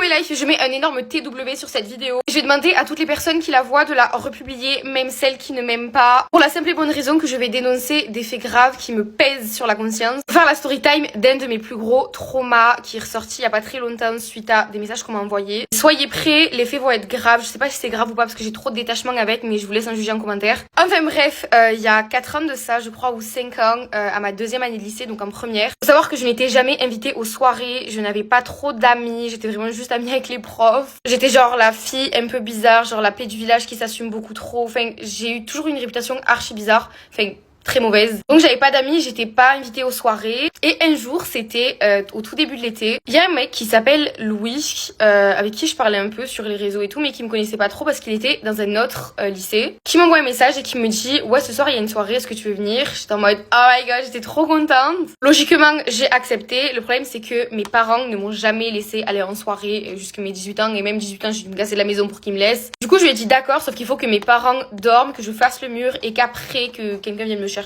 mes likes, je mets un énorme TW sur cette vidéo. Je vais demander à toutes les personnes qui la voient de la republier, même celles qui ne m'aiment pas, pour la simple et bonne raison que je vais dénoncer des faits graves qui me pèsent sur la conscience. Faire la story time d'un de mes plus gros traumas qui est ressorti il y a pas très longtemps suite à des messages qu'on m'a envoyés. Soyez prêts, les faits vont être graves. Je sais pas si c'est grave ou pas parce que j'ai trop de détachement avec, mais je vous laisse en juger en commentaire. Enfin bref, il y a 4 ans de ça, je crois, ou 5 ans, à ma 2e année de lycée, donc en première. Faut savoir que je n'étais jamais invitée aux soirées, je n'avais pas trop d'amis, j'étais vraiment juste amie avec les profs. J'étais genre la fille un peu bizarre, genre la paix du village qui s'assume beaucoup trop. Enfin, j'ai eu toujours une réputation archi bizarre. Enfin, très mauvaise. Donc j'avais pas d'amis, j'étais pas invitée aux soirées. Et un jour, c'était au tout début de l'été, il y a un mec qui s'appelle Louis, avec qui je parlais un peu sur les réseaux et tout, mais qui me connaissait pas trop parce qu'il était dans un autre lycée, qui m'envoie un message et qui me dit ouais, ce soir il y a une soirée, est-ce que tu veux venir? J'étais en mode oh my god, j'étais trop contente. Logiquement, j'ai accepté. Le problème c'est que mes parents ne m'ont jamais laissé aller en soirée jusqu'à mes 18 ans, et même 18 ans j'ai dû me casser de la maison pour qu'ils me laissent. Du coup je lui ai dit d'accord, sauf qu'il faut que mes parents dorment, que je fasse le mur et qu'après que quelqu'un vienne me chercher.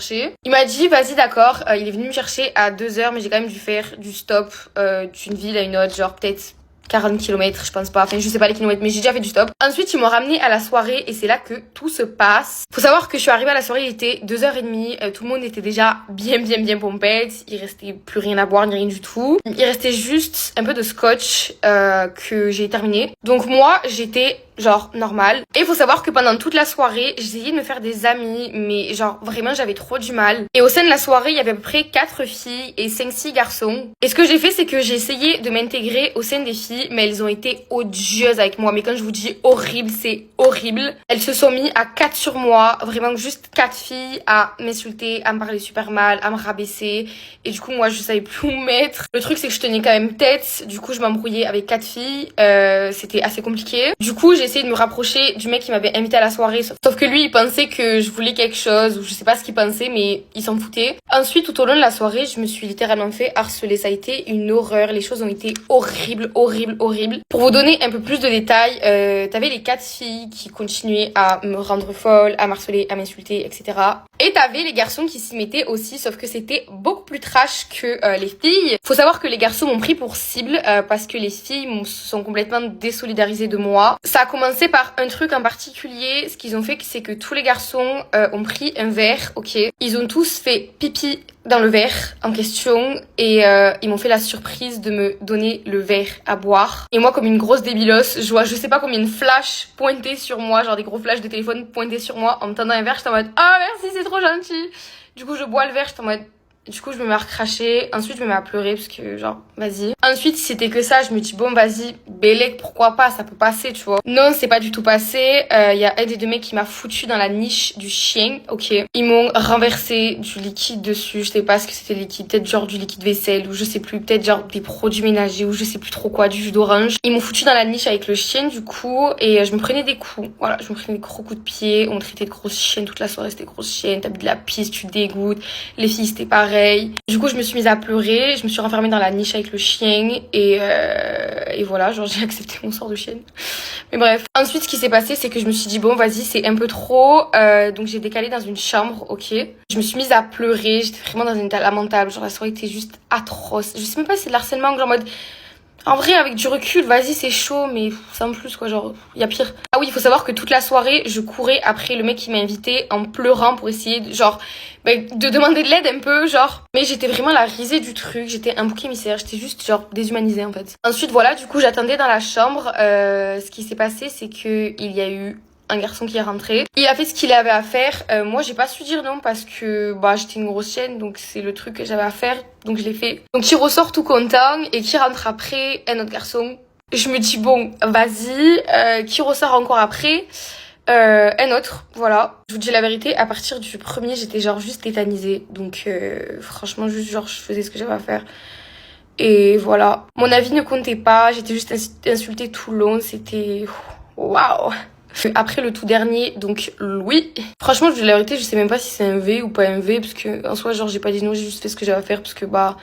Il m'a dit vas-y d'accord, il est venu me chercher à 2h, mais j'ai quand même dû faire du stop d'une ville à une autre, genre peut-être 40 km, je pense pas, enfin je sais pas les kilomètres, mais j'ai déjà fait du stop. Ensuite ils m'ont ramené à la soirée et c'est là que tout se passe. Faut savoir que je suis arrivée à la soirée, il était 2h30, tout le monde était déjà bien pompette, il restait plus rien à boire ni rien du tout. Il restait juste un peu de scotch que j'ai terminé. Donc moi j'étais genre normal. Et il faut savoir que pendant toute la soirée, j'essayais de me faire des amis, mais genre vraiment j'avais trop du mal. Et au sein de la soirée, il y avait à peu près 4 filles et 5-6 garçons. Et ce que j'ai fait, c'est que j'ai essayé de m'intégrer au sein des filles, mais elles ont été odieuses avec moi. Mais quand je vous dis horrible, c'est horrible. Elles se sont mis à 4 sur moi, vraiment juste 4 filles à m'insulter, à me parler super mal, à me rabaisser. Et du coup, moi, je savais plus où me mettre. Le truc, c'est que je tenais quand même tête. Du coup, je m'embrouillais avec 4 filles. C'était assez compliqué. Du coup, j'ai essayé de me rapprocher du mec qui m'avait invité à la soirée, sauf que lui il pensait que je voulais quelque chose, ou je sais pas ce qu'il pensait, mais il s'en foutait. Ensuite tout au long de la soirée je me suis littéralement fait harceler, ça a été une horreur, les choses ont été horribles. Pour vous donner un peu plus de détails, t'avais les 4 filles qui continuaient à me rendre folle, à m'harceler, à m'insulter, etc. Et t'avais les garçons qui s'y mettaient aussi, sauf que c'était beaucoup plus trash que les filles. Faut savoir que les garçons m'ont pris pour cible parce que les filles se sont complètement désolidarisées de moi. Ça a commencé par un truc en particulier. Ce qu'ils ont fait, c'est que tous les garçons ont pris un verre, ok. Ils ont tous fait pipi dans le verre en question et ils m'ont fait la surprise de me donner le verre à boire. Et moi, comme une grosse débilos, je vois je sais pas combien de flashs pointés sur moi, genre des gros flashs de téléphone pointés sur moi en me tendant un verre. J'étais en mode ah merci, c'est trop gentil. Du coup je bois le verre, j'étais en mode... Du coup, je me mets à recracher. Ensuite, je me mets à pleurer parce que, genre, vas-y. Ensuite, si c'était que ça, je me dis, bon, vas-y, Bélec, pourquoi pas, ça peut passer, tu vois. Non, c'est pas du tout passé. Y a un des 2 mecs qui m'a foutu dans la niche du chien, ok. Ils m'ont renversé du liquide dessus. Je sais pas ce que c'était le liquide. Peut-être genre du liquide vaisselle ou je sais plus. Peut-être genre des produits ménagers ou je sais plus trop quoi, du jus d'orange. Ils m'ont foutu dans la niche avec le chien, du coup. Et je me prenais des coups. Voilà, je me prenais des gros coups de pied. On me traitait de grosse chienne toute la soirée. C'était grosse chienne. T'as bu de la pisse, tu dégoûtes. Les filles, c'était pareil. Du coup je me suis mise à pleurer, je me suis renfermée dans la niche avec le chien et voilà, genre j'ai accepté mon sort de chienne. Mais bref, ensuite ce qui s'est passé c'est que je me suis dit bon vas-y c'est un peu trop, donc j'ai décalé dans une chambre, ok. Je me suis mise à pleurer, j'étais vraiment dans un état lamentable, genre la soirée était juste atroce. Je sais même pas si c'est de l'harcèlement, genre en mode... En vrai, avec du recul, vas-y, c'est chaud, mais ça en plus, quoi, genre, y a pire. Ah oui, il faut savoir que toute la soirée, je courais après le mec qui m'a invité en pleurant pour essayer, genre, de demander de l'aide un peu, genre. Mais j'étais vraiment la risée du truc, j'étais un bouc émissaire, j'étais juste, genre, déshumanisée, en fait. Ensuite, voilà, du coup, j'attendais dans la chambre. Ce qui s'est passé, c'est que il y a eu un garçon qui est rentré. Il a fait ce qu'il avait à faire. Moi, j'ai pas su dire non parce que bah j'étais une grosse chienne, donc c'est le truc que j'avais à faire, donc je l'ai fait. Donc il ressort tout content et qui rentre après, un autre garçon. Je me dis bon, vas-y. Qui ressort encore après, un autre. Voilà. Je vous dis la vérité, à partir du premier, j'étais genre juste tétanisée. Donc franchement, juste genre je faisais ce que j'avais à faire. Et voilà. Mon avis ne comptait pas. J'étais juste insultée tout le long. C'était waouh. Après le tout dernier, donc Louis. Franchement, je dis la vérité, je sais même pas si c'est un V ou pas un V, parce que en soi, genre j'ai pas dit non, j'ai juste fait ce que j'avais à faire, parce que bah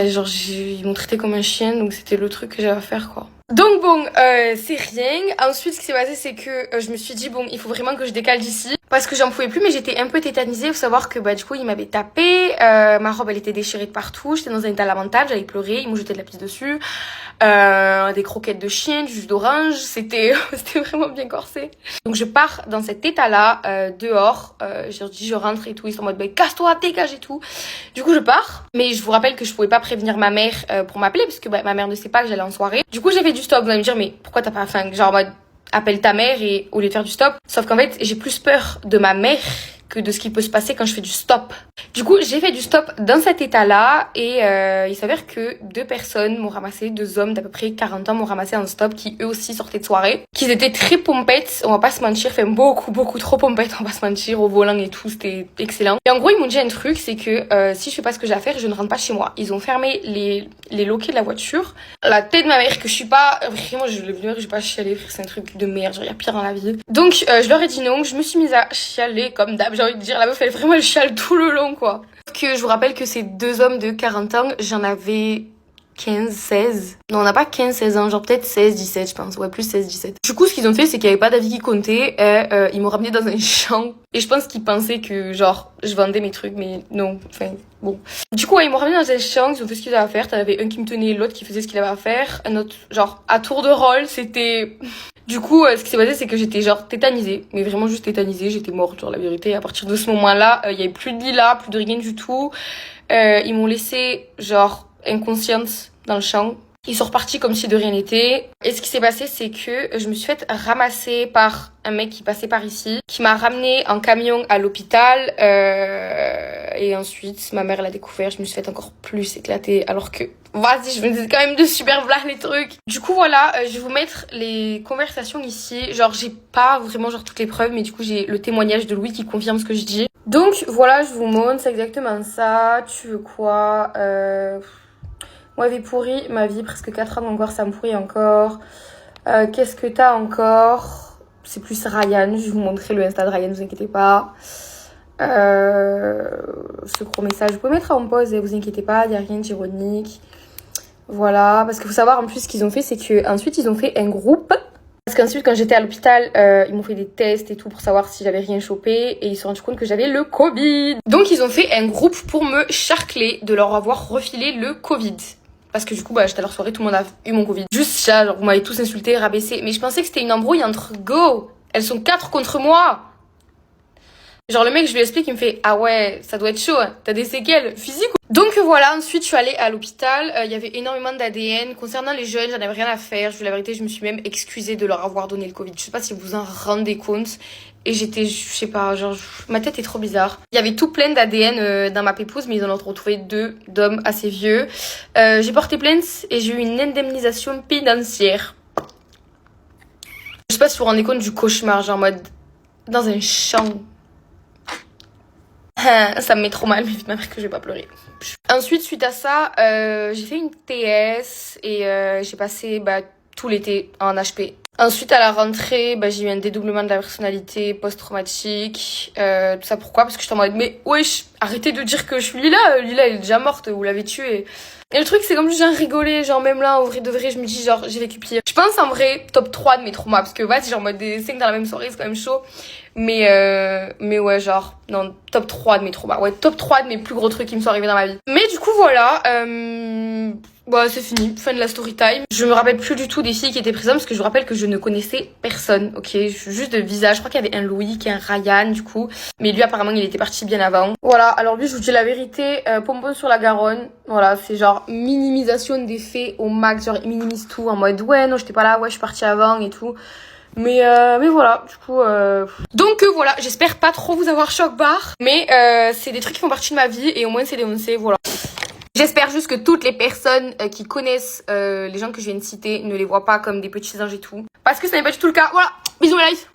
genre ils m'ont traité comme un chien, donc c'était le truc que j'avais à faire, quoi. Donc bon, c'est rien. Ensuite, ce qui s'est passé, c'est que je me suis dit bon, il faut vraiment que je décale d'ici. parce que j'en pouvais plus, mais j'étais un peu tétanisée. Faut savoir que du coup il m'avait tapé, ma robe elle était déchirée de partout, j'étais dans un état lamentable, j'allais pleurer, ils m'ont jeté de la pisse dessus, des croquettes de chien, du jus d'orange, c'était vraiment bien corsé. Donc je pars dans cet état là, dehors, je leur dis je rentre et tout, ils sont en mode casse-toi, dégage et tout. Du coup je pars, mais je vous rappelle que je pouvais pas prévenir ma mère pour m'appeler, parce que ma mère ne sait pas que j'allais en soirée. Du coup j'ai fait du stop, vous allez me dire mais pourquoi t'as pas fait genre en mode appelle ta mère et au lieu de faire du stop. Sauf qu'en fait, j'ai plus peur de ma mère que de ce qui peut se passer quand je fais du stop. Du coup, j'ai fait du stop dans cet état-là et il s'avère que 2 personnes m'ont ramassé, 2 hommes d'à peu près 40 ans m'ont ramassé en stop qui eux aussi sortaient de soirée, qu'ils étaient très pompettes, on va pas se mentir, enfin beaucoup trop pompettes, on va pas se mentir, au volant et tout, c'était excellent. Et en gros, ils m'ont dit un truc, c'est que si je fais pas ce que j'ai à faire, je ne rentre pas chez moi. Ils ont fermé les loquets de la voiture. La tête de ma mère que je suis pas, vraiment je vais pas chialer, c'est un truc de merde, genre y a pire dans la vie. Donc je leur ai dit non, je me suis mise à chialer comme d'hab, j'ai envie de dire, la meuf elle vraiment elle chiale tout le long quoi. Que je vous rappelle que ces 2 hommes de 40 ans, j'en avais 15, 16. Non, on n'a pas 15, 16 ans, genre peut-être 16, 17 je pense, ouais plus 16, 17. Du coup ce qu'ils ont fait c'est qu'il n'y avait pas d'avis qui comptait et ils m'ont ramené dans un champ et je pense qu'ils pensaient que genre je vendais mes trucs mais non, enfin bon. Du coup ouais, ils m'ont ramené dans un champ, ils ont fait ce qu'ils avaient à faire, t'en avais un qui me tenait, l'autre qui faisait ce qu'il avait à faire, un autre genre à tour de rôle, c'était... Du coup, ce qui s'est passé, c'est que j'étais genre tétanisée, mais vraiment juste tétanisée, j'étais morte, genre la vérité. Et à partir de ce moment-là, il y avait plus de lilas, plus de rien du tout. Ils m'ont laissée genre inconsciente dans le champ. Ils sont repartis comme si de rien n'était. Et ce qui s'est passé, c'est que je me suis fait ramasser par un mec qui passait par ici, qui m'a ramenée en camion à l'hôpital. Et ensuite, ma mère l'a découvert, je me suis fait encore plus éclater. Alors que, vas-y, je me disais quand même de super blagues les trucs. Du coup, voilà, je vais vous mettre les conversations ici. Genre, j'ai pas vraiment genre toutes les preuves, mais du coup, j'ai le témoignage de Louis qui confirme ce que je dis. Donc, voilà, je vous montre, c'est exactement ça. Tu veux quoi Moi, j'ai pourri ma vie, presque 4 ans encore, ça me pourrit encore. Qu'est-ce que t'as encore? C'est plus Ryan, je vais vous montrer le Insta de Ryan, ne vous inquiétez pas. Ce gros message, vous pouvez mettre en pause, et vous inquiétez pas, il n'y a rien d'ironique. Voilà, parce qu'il faut savoir en plus ce qu'ils ont fait, c'est qu'ensuite ils ont fait un groupe. Parce qu'ensuite, quand j'étais à l'hôpital, ils m'ont fait des tests et tout pour savoir si j'avais rien chopé et ils se sont rendus compte que j'avais le Covid. Donc ils ont fait un groupe pour me charcler de leur avoir refilé le Covid. Parce que du coup, j'étais à leur soirée, tout le monde a eu mon Covid. Juste ça, genre vous m'avez tous insulté, rabaissé. Mais je pensais que c'était une embrouille entre go. Elles sont 4 contre moi. Genre le mec, je lui explique, il me fait ah ouais, ça doit être chaud, hein. T'as des séquelles physiques. Donc voilà, ensuite je suis allée à l'hôpital, il y avait énormément d'ADN. Concernant les jeunes, j'en avais rien à faire, je vous la vérité, je me suis même excusée de leur avoir donné le Covid. Je sais pas si vous vous en rendez compte. Et j'étais, je sais pas, genre, ma tête est trop bizarre. Il y avait tout plein d'ADN dans ma pépouze, mais ils en ont retrouvé 2 d'hommes assez vieux. J'ai porté plainte et j'ai eu une indemnisation financière. Je sais pas si vous vous rendez compte du cauchemar, genre en mode, dans un champ. Ça me met trop mal, mais vite ma mère que je vais pas pleurer. Ensuite, suite à ça, j'ai fait une TS et j'ai passé tout l'été en HP. Ensuite, à la rentrée, j'ai eu un dédoublement de la personnalité post-traumatique. Tout ça pourquoi? Parce que j'étais en mode, mais wesh, arrêtez de dire que je suis Lila. Lila, elle est déjà morte, vous l'avez tuée. Et le truc, c'est comme j'ai rigolé, genre même là, au vrai de vrai, je me dis, genre, j'ai vécu pire. Je pense en vrai, top 3 de mes traumas, parce que vas-y, genre, mode des 5 dans la même soirée, c'est quand même chaud. Mais ouais, genre, non, top 3 de mes traumas. Ouais, top 3 de mes plus gros trucs qui me sont arrivés dans ma vie. Mais du coup, voilà, c'est fini, fin de la story time. Je me rappelle plus du tout des filles qui étaient présentes, parce que je vous rappelle que je ne connaissais personne, ok? Juste de visage. Je crois qu'il y avait un Louis, un Ryan, du coup. Mais lui, apparemment, il était parti bien avant. Voilà, alors lui, je vous dis la vérité, pompon sur la Garonne. Voilà, c'est genre minimisation des faits au max, genre il minimise tout en mode ouais, non, j'étais pas là, ouais, je suis partie avant et tout. Mais voilà, du coup... Donc voilà, j'espère pas trop vous avoir choc barre. Mais c'est des trucs qui font partie de ma vie et au moins c'est dénoncé, voilà. J'espère juste que toutes les personnes qui connaissent les gens que je viens de citer ne les voient pas comme des petits anges et tout. Parce que ça n'est pas du tout le cas. Voilà, bisous my life.